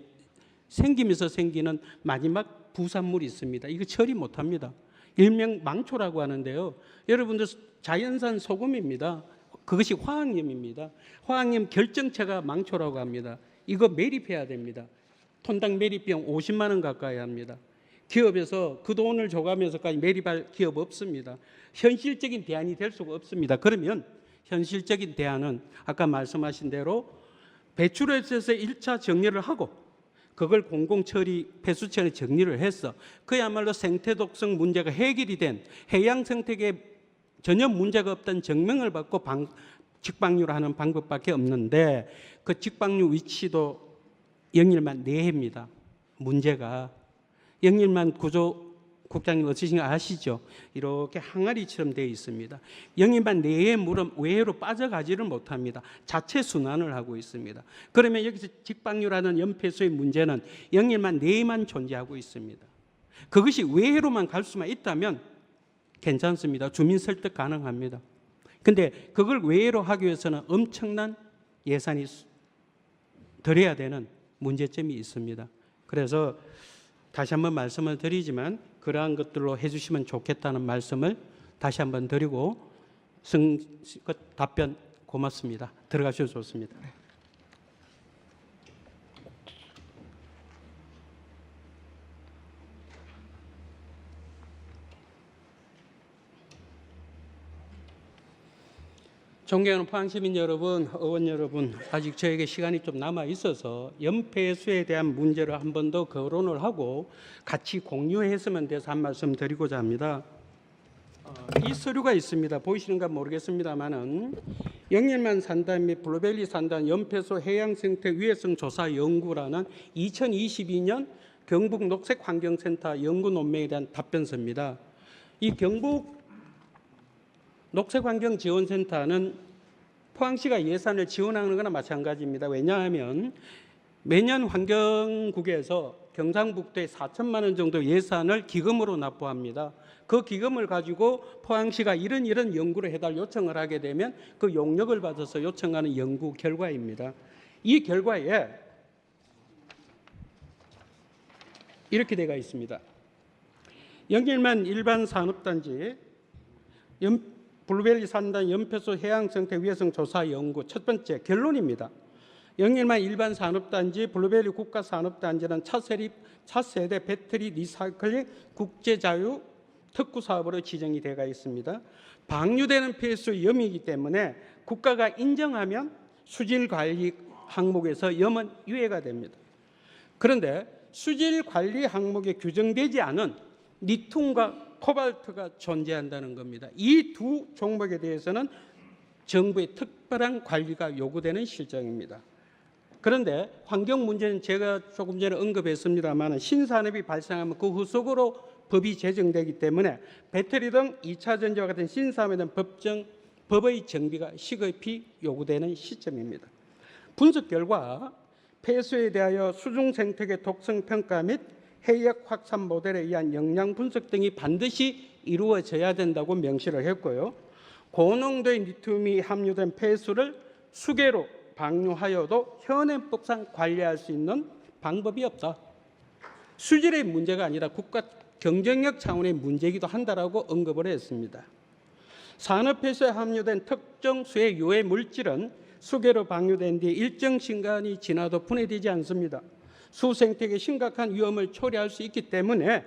생기면서 생기는 마지막 부산물이 있습니다. 이거 처리 못합니다. 일명 망초라고 하는데요. 여러분들 자연산 소금입니다. 그것이 화학염입니다. 화학염 결정체가 망초라고 합니다. 이거 매립해야 됩니다. 톤당 매립비용 50만 원 가까이 합니다. 기업에서 그 돈을 줘가면서까지 매립할 기업 없습니다. 현실적인 대안이 될 수가 없습니다. 그러면 현실적인 대안은 아까 말씀하신 대로 배출업소에서 1차 정리를 하고 그걸 공공처리 폐수처에 정리를 해서 그야말로 생태 독성 문제가 해결이 된 해양 생태계에 전혀 문제가 없다는 증명을 받고 직방류를 하는 방법밖에 없는데 그 직방류 위치도 영일만 내해입니다. 문제가 영일만 구조 국장님 어떠신지 아시죠? 이렇게 항아리처럼 되어 있습니다. 영일만 내의 물은 외로 빠져가지를 못합니다. 자체 순환을 하고 있습니다. 그러면 여기서 직방류라는 염폐수의 문제는 영일만 내에만 존재하고 있습니다. 그것이 외로만 갈 수만 있다면 괜찮습니다. 주민 설득 가능합니다. 근데 그걸 외로 하기 위해서는 엄청난 예산이 들어야 되는 문제점이 있습니다. 그래서 다시 한번 말씀을 드리지만 그러한 것들로 해주시면 좋겠다는 말씀을 다시 한번 드리고 답변 고맙습니다. 들어가셔도 좋습니다. 존경하는 포항시민 여러분, 의원 여러분, 아직 저에게 시간이 좀 남아 있어서 염폐수에 대한 문제를 한 번 더 거론을 하고 같이 공유했으면 돼서 한 말씀 드리고자 합니다. 이 서류가 있습니다. 보이시는가 모르겠습니다만은 영일만 산단 및 블루밸리 산단 염폐수 해양생태 위해성 조사 연구라는 2022년 경북 녹색환경센터 연구 논문에 대한 답변서입니다. 이 경북 녹색환경지원센터는 포항시가 예산을 지원하는 거나 마찬가지입니다. 왜냐하면 매년 환경국에서 경상북도에 4천만 원 정도 예산을 기금으로 납부합니다. 그 기금을 가지고 포항시가 이런 연구를 해달 요청을 하게 되면 그 용역을 받아서 요청하는 연구 결과입니다. 이 결과에 이렇게 되어 있습니다. 영일만 일반 산업단지 블루밸리 산단 염폐수 해양생태 위해성 조사 연구 첫 번째 결론입니다. 영일만 일반 산업단지 블루밸리 국가산업단지는 차세대 배터리 리사이클링 국제자유 특구 사업으로 지정이 되어 있습니다. 방류되는 폐수 염이기 때문에 국가가 인정하면 수질관리 항목에서 염은 유예가 됩니다. 그런데 수질관리 항목에 규정되지 않은 리튬과 코발트가 존재한다는 겁니다. 이 두 종목에 대해서는 정부의 특별한 관리가 요구되는 실정입니다. 그런데 환경 문제는 제가 조금 전에 언급했습니다만 신산업이 발생하면 그 후속으로 법이 제정되기 때문에 배터리 등 2차 전지와 같은 신산업에 대한 법의 정비가 시급히 요구되는 시점입니다. 분석 결과 폐수에 대하여 수중 생태계 독성 평가 및 해역 확산 모델에 의한 영양 분석 등이 반드시 이루어져야 된다고 명시를 했고요. 고농도의 리튬이 함유된 폐수를 수계로 방류하여도 현행법상 관리할 수 있는 방법이 없다. 수질의 문제가 아니라 국가 경쟁력 차원의 문제이기도 한다라고 언급을 했습니다. 산업 폐수에 함유된 특정 수의 유해 물질은 수계로 방류된 뒤 일정 시간이 지나도 분해되지 않습니다. 수 생태계에 심각한 위험을 초래할 수 있기 때문에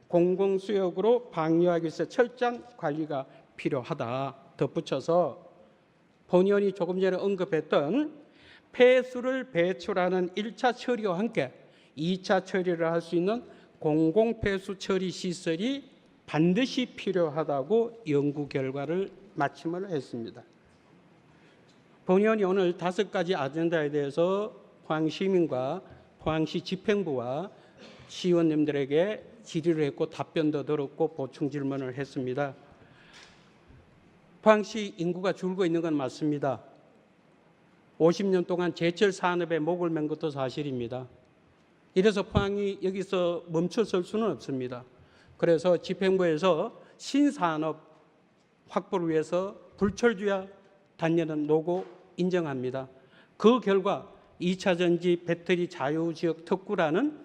공공수역으로 방류하기 위해서 철저한 관리가 필요하다. 덧붙여서 본 의원이 조금 전에 언급했던 폐수를 배출하는 1차 처리와 함께 2차 처리를 할 수 있는 공공폐수 처리 시설이 반드시 필요하다고 연구 결과를 마침을 했습니다. 본 의원이 오늘 5가지 아젠다에 대해서 포항시민과 포항시 집행부와 시의원님들에게 질의를 했고 답변도 들었고 보충 질문을 했습니다. 포항시 인구가 줄고 있는 건 맞습니다. 50년 동안 제철 산업에 목을 맨 것도 사실입니다. 이래서 포항이 여기서 멈춰설 수는 없습니다. 그래서 집행부에서 신산업 확보를 위해서 불철주야 단련은 노고 인정합니다. 그 결과 2차 전지 배터리 자유지역 특구라는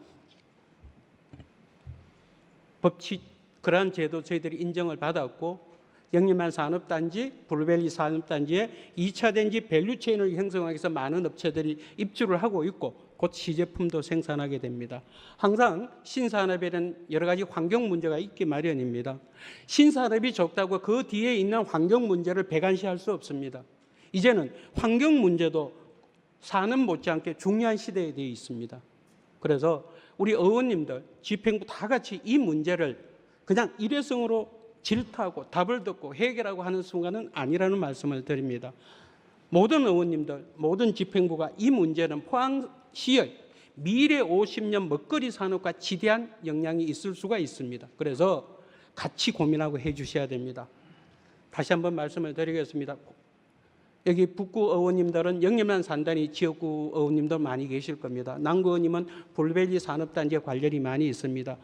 법칙 그러한 제도 저희들이 인정을 받았고 영림만 산업단지, 블루밸리 산업단지에 2차 den지 밸류체인을 형성하기 위해서 많은 업체들이 입주를 하고 있고 곧 시제품도 생산하게 됩니다. 항상 신산업에는 여러 가지 환경 문제가 있기 마련입니다. 신산업이 좋다고 그 뒤에 있는 환경 문제를 배관시할 수 없습니다. 이제는 환경 문제도 산업 못지않게 중요한 시대에 되어 있습니다. 그래서 우리 의원님들, 집행부 다 같이 이 문제를 그냥 일회성으로 질타하고 답을 듣고 해결하고 하는 순간은 아니라는 말씀을 드립니다. 모든 의원님들, 모든 집행부가 이 문제는 포항시의 미래 50년 먹거리 산업과 지대한 영향이 있을 수가 있습니다. 그래서 같이 고민하고 해 주셔야 됩니다. 다시 한번 말씀을 드리겠습니다. 여기 북구 의원님들은 영림만 산단이 지역구 의원님들 많이 계실 겁니다. 남구 의원님은 블루밸리 산업단지에 관련이 많이 있습니다.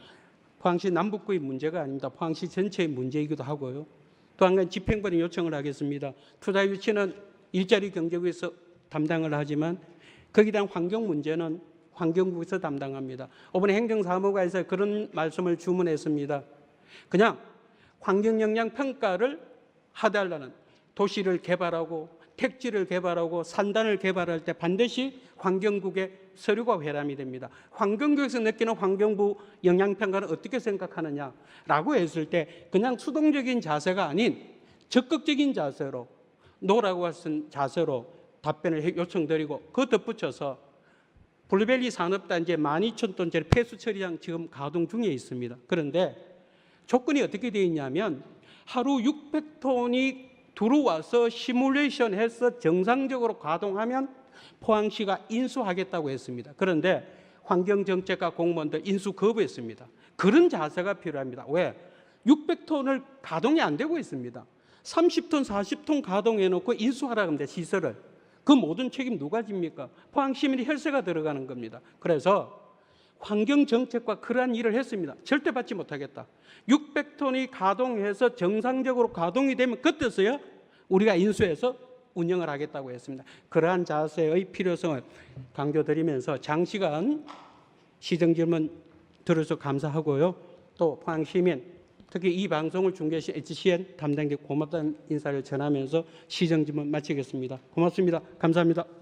포항시 남북구의 문제가 아닙니다. 포항시 전체의 문제이기도 하고요. 또 한 가지 집행부는 요청을 하겠습니다. 투자 유치는 일자리 경제국에서 담당을 하지만 거기에 대한 환경 문제는 환경부에서 담당합니다. 이번에 행정사무과에서 그런 말씀을 주문했습니다. 그냥 환경영향평가를 하달라는 도시를 개발하고 택지를 개발하고 산단을 개발할 때 반드시 환경국의 서류가 회람이 됩니다. 환경국에서 느끼는 환경부 영향평가는 어떻게 생각하느냐라고 했을 때 그냥 수동적인 자세가 아닌 적극적인 자세로 노라고 하신 자세로 답변을 요청드리고 그 덧붙여서 블루밸리 산업단지에 12,000톤짜리 폐수 처리장 지금 가동 중에 있습니다. 그런데 조건이 어떻게 되어 있냐면 하루 600톤이 들어와서 시뮬레이션해서 정상적으로 가동하면 포항시가 인수하겠다고 했습니다. 그런데 환경정책과 공무원들 인수 거부했습니다. 그런 자세가 필요합니다. 왜? 600톤을 가동이 안 되고 있습니다. 30톤, 40톤 가동해놓고 인수하라고 합니다. 시설을. 그 모든 책임 누가 집니까? 포항시민이 혈세가 들어가는 겁니다. 그래서 환경정책과 그러한 일을 했습니다. 절대 받지 못하겠다. 600톤이 가동해서 정상적으로 가동이 되면 그때서야 우리가 인수해서 운영을 하겠다고 했습니다. 그러한 자세의 필요성을 강조드리면서 장시간 시정질문 들어서 감사하고요. 또 포항시민 특히 이 방송을 중계하신 HCN 담당자 고맙다는 인사를 전하면서 시정질문 마치겠습니다. 고맙습니다. 감사합니다.